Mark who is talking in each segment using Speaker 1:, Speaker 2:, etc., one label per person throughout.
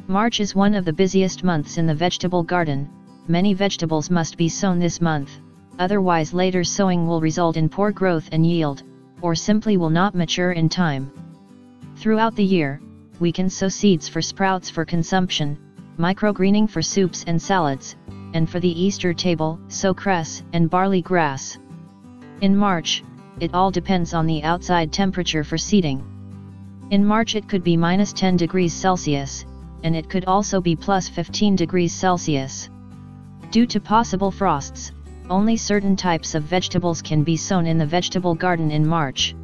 Speaker 1: March is one of the busiest months in the vegetable garden. Many vegetables must be sown this month, otherwise later sowing will result in poor growth and yield, or simply will not mature in time. Throughout the year, we can sow seeds for sprouts for consumption, microgreening for soups and salads, and for the Easter table, sow cress and barley grass. In March, it all depends on the outside temperature for seeding. In March it could be -10 degrees Celsius, and it could also be +15 degrees Celsius. Due to possible frosts, only certain types of vegetables can be sown in the vegetable garden in March.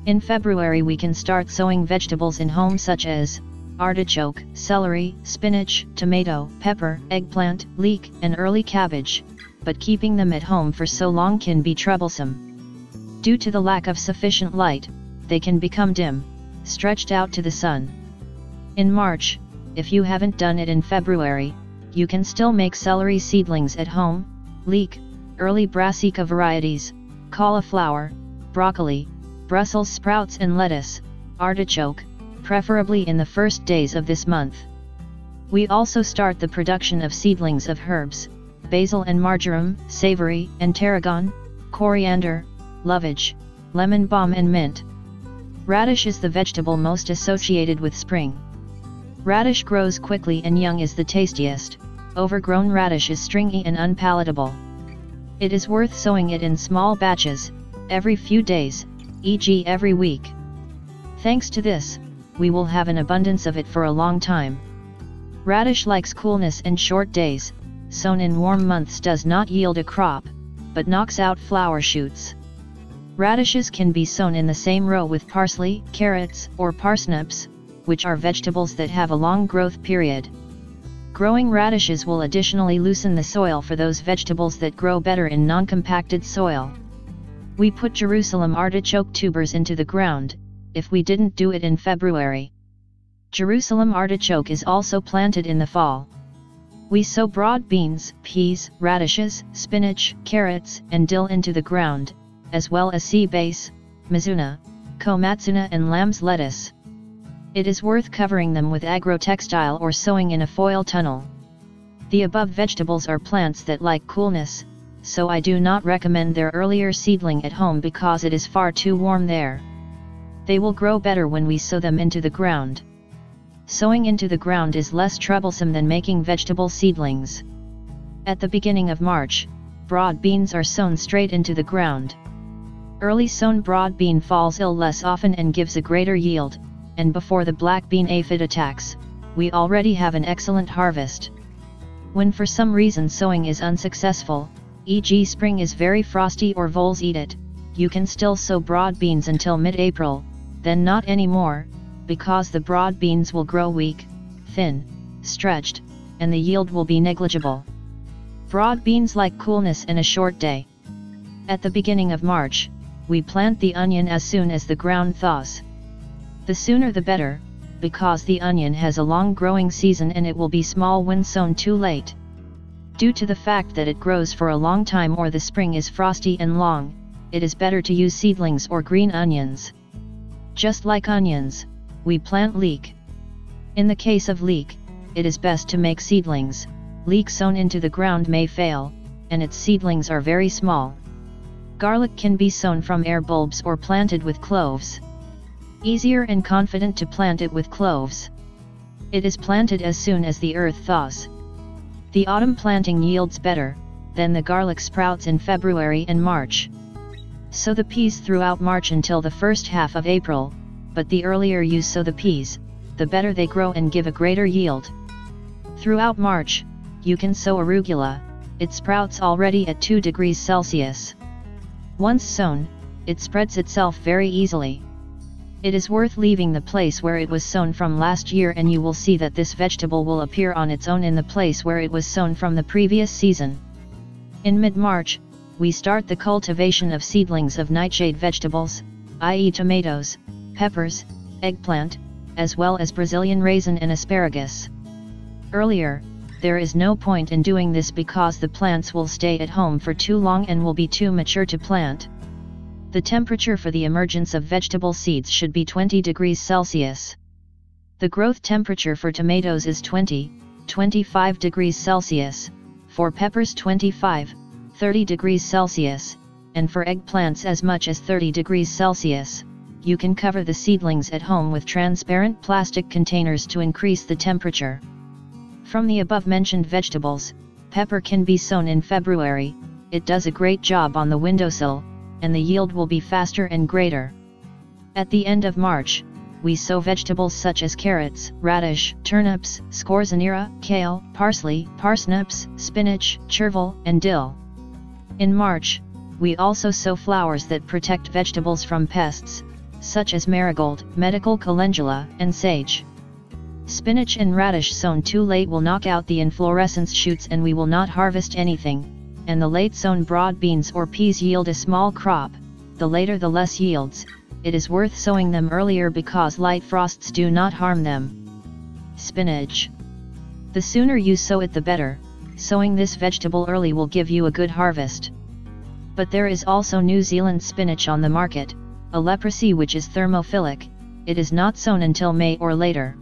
Speaker 1: In February we can start sowing vegetables in home such as artichoke, celery, spinach, tomato, pepper, eggplant, leek, and early cabbage, but keeping them at home for so long can be troublesome. Due to the lack of sufficient light, they can become dim, stretched out to the sun. In March, if you haven't done it in February, you can still make celery seedlings at home, leek, early brassica varieties, cauliflower, broccoli, Brussels sprouts and lettuce, artichoke, preferably in the first days of this month. We also start the production of seedlings of herbs, basil and marjoram, savory and tarragon, coriander, lovage, lemon balm and mint. Radish is the vegetable most associated with spring. Radish grows quickly and young is the tastiest. Overgrown radish is stringy and unpalatable. It is worth sowing it in small batches, every few days, e.g. every week. Thanks to this, we will have an abundance of it for a long time. Radish likes coolness and short days. Sown in warm months does not yield a crop, but knocks out flower shoots. Radishes can be sown in the same row with parsley, carrots, or parsnips, which are vegetables that have a long growth period. Growing radishes will additionally loosen the soil for those vegetables that grow better in non-compacted soil. We put Jerusalem artichoke tubers into the ground, if we didn't do it in February. Jerusalem artichoke is also planted in the fall. We sow broad beans, peas, radishes, spinach, carrots, and dill into the ground, as well as sea bass, mizuna, komatsuna and lamb's lettuce. It is worth covering them with agrotextile or sowing in a foil tunnel. The above vegetables are plants that like coolness, so I do not recommend their earlier seedling at home because it is far too warm there. They will grow better when we sow them into the ground. Sowing into the ground is less troublesome than making vegetable seedlings. At the beginning of March, broad beans are sown straight into the ground. Early sown broad bean falls ill less often and gives a greater yield, and before the black bean aphid attacks, we already have an excellent harvest. When for some reason sowing is unsuccessful, e.g. spring is very frosty or voles eat it, you can still sow broad beans until mid-April, then not anymore, because the broad beans will grow weak, thin, stretched, and the yield will be negligible. Broad beans like coolness and a short day. At the beginning of March, we plant the onion as soon as the ground thaws. The sooner the better, because the onion has a long growing season and it will be small when sown too late. Due to the fact that it grows for a long time or the spring is frosty and long, it is better to use seedlings or green onions. Just like onions, we plant leek. In the case of leek, it is best to make seedlings. Leek sown into the ground may fail, and its seedlings are very small. Garlic can be sown from air bulbs or planted with cloves. Easier and confident to plant it with cloves. It is planted as soon as the earth thaws. The autumn planting yields better than the garlic sprouts in February and March. Sow the peas throughout March until the first half of April, but the earlier you sow the peas, the better they grow and give a greater yield. Throughout March, you can sow arugula. It sprouts already at 2 degrees Celsius. Once sown, it spreads itself very easily. It is worth leaving the place where it was sown from last year and you will see that this vegetable will appear on its own in the place where it was sown from the previous season. In mid-March, we start the cultivation of seedlings of nightshade vegetables, i.e. tomatoes, peppers, eggplant, as well as Brazilian raisin and asparagus. Earlier, there is no point in doing this because the plants will stay at home for too long and will be too mature to plant. The temperature for the emergence of vegetable seeds should be 20 degrees Celsius. The growth temperature for tomatoes is 20-25 degrees Celsius, for peppers 25-30 degrees Celsius, and for eggplants as much as 30 degrees Celsius. You can cover the seedlings at home with transparent plastic containers to increase the temperature. From the above-mentioned vegetables, pepper can be sown in February. It does a great job on the windowsill, and the yield will be faster and greater. At the end of March, we sow vegetables such as carrots, radish, turnips, scorzonera, kale, parsley, parsnips, spinach, chervil, and dill. In March, we also sow flowers that protect vegetables from pests, such as marigold, medical calendula, and sage. Spinach and radish sown too late will knock out the inflorescence shoots and we will not harvest anything, and the late sown broad beans or peas yield a small crop. The later the less yields. It is worth sowing them earlier because light frosts do not harm them. Spinach. The sooner you sow it the better. Sowing this vegetable early will give you a good harvest. But there is also New Zealand spinach on the market, a leprosy which is thermophilic. It is not sown until May or later.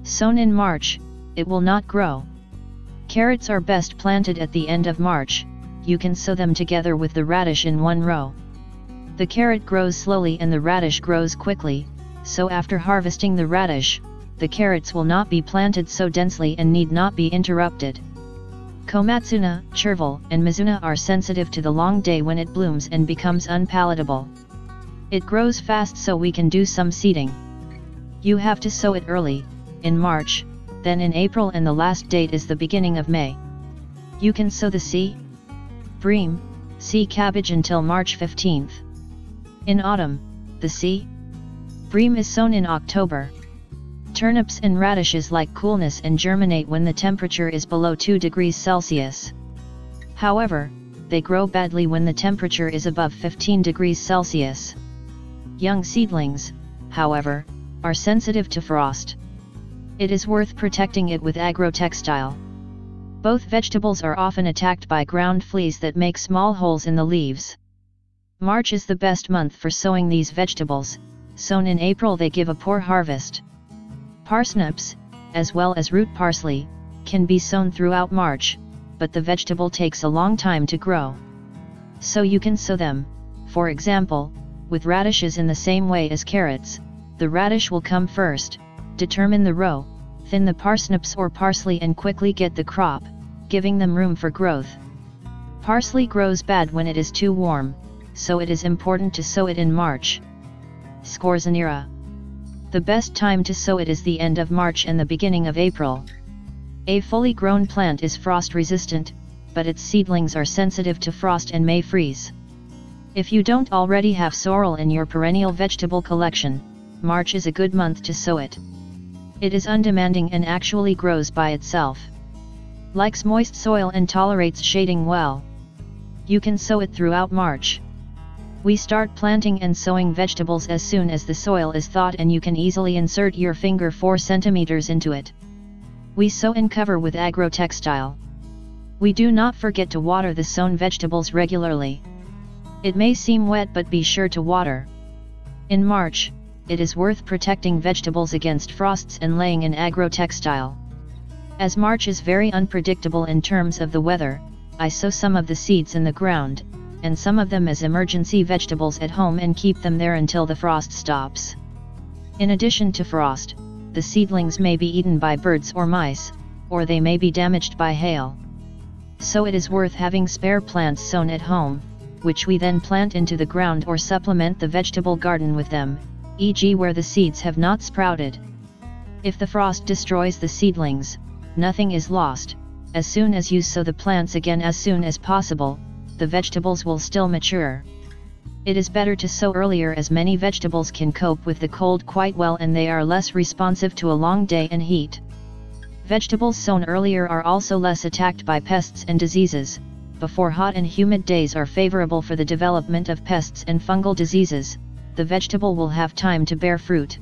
Speaker 1: Sown in March, it will not grow. Carrots are best planted at the end of March. You can sow them together with the radish in one row. The carrot grows slowly and the radish grows quickly, so after harvesting the radish, the carrots will not be planted so densely and need not be interrupted. Komatsuna, chervil, and mizuna are sensitive to the long day when it blooms and becomes unpalatable. It grows fast so we can do some seeding. You have to sow it early, in March, then in April, and the last date is the beginning of May. You can sow the sea bream, sea cabbage until March 15th. In autumn, the sea bream is sown in October. Turnips and radishes like coolness and germinate when the temperature is below 2 degrees Celsius. However, they grow badly when the temperature is above 15 degrees Celsius. Young seedlings, however, are sensitive to frost. It is worth protecting it with agrotextile. Both vegetables are often attacked by ground fleas that make small holes in the leaves. March is the best month for sowing these vegetables. Sown in April they give a poor harvest. Parsnips, as well as root parsley, can be sown throughout March, but the vegetable takes a long time to grow. So you can sow them, for example, with radishes in the same way as carrots. The radish will come first. Determine the row, thin the parsnips or parsley and quickly get the crop, giving them room for growth. Parsley grows bad when it is too warm, so it is important to sow it in March. Scorzonera. The best time to sow it is the end of March and the beginning of April. A fully grown plant is frost resistant, but its seedlings are sensitive to frost and may freeze. If you don't already have sorrel in your perennial vegetable collection, March is a good month to sow it. It is undemanding and actually grows by itself. Likes moist soil and tolerates shading well. You can sow it throughout March. We start planting and sowing vegetables as soon as the soil is thawed and you can easily insert your finger 4 centimeters into it. We sow and cover with agrotextile. We do not forget to water the sown vegetables regularly. It may seem wet, but be sure to water. In March, it is worth protecting vegetables against frosts and laying in agrotextile. As March is very unpredictable in terms of the weather, I sow some of the seeds in the ground, and some of them as emergency vegetables at home and keep them there until the frost stops. In addition to frost, the seedlings may be eaten by birds or mice, or they may be damaged by hail. So it is worth having spare plants sown at home, which we then plant into the ground or supplement the vegetable garden with them, e.g. where the seeds have not sprouted. If the frost destroys the seedlings, nothing is lost. As soon as you sow the plants again as soon as possible, the vegetables will still mature. It is better to sow earlier as many vegetables can cope with the cold quite well and they are less responsive to a long day and heat. Vegetables sown earlier are also less attacked by pests and diseases. Before hot and humid days are favorable for the development of pests and fungal diseases, the vegetable will have time to bear fruit.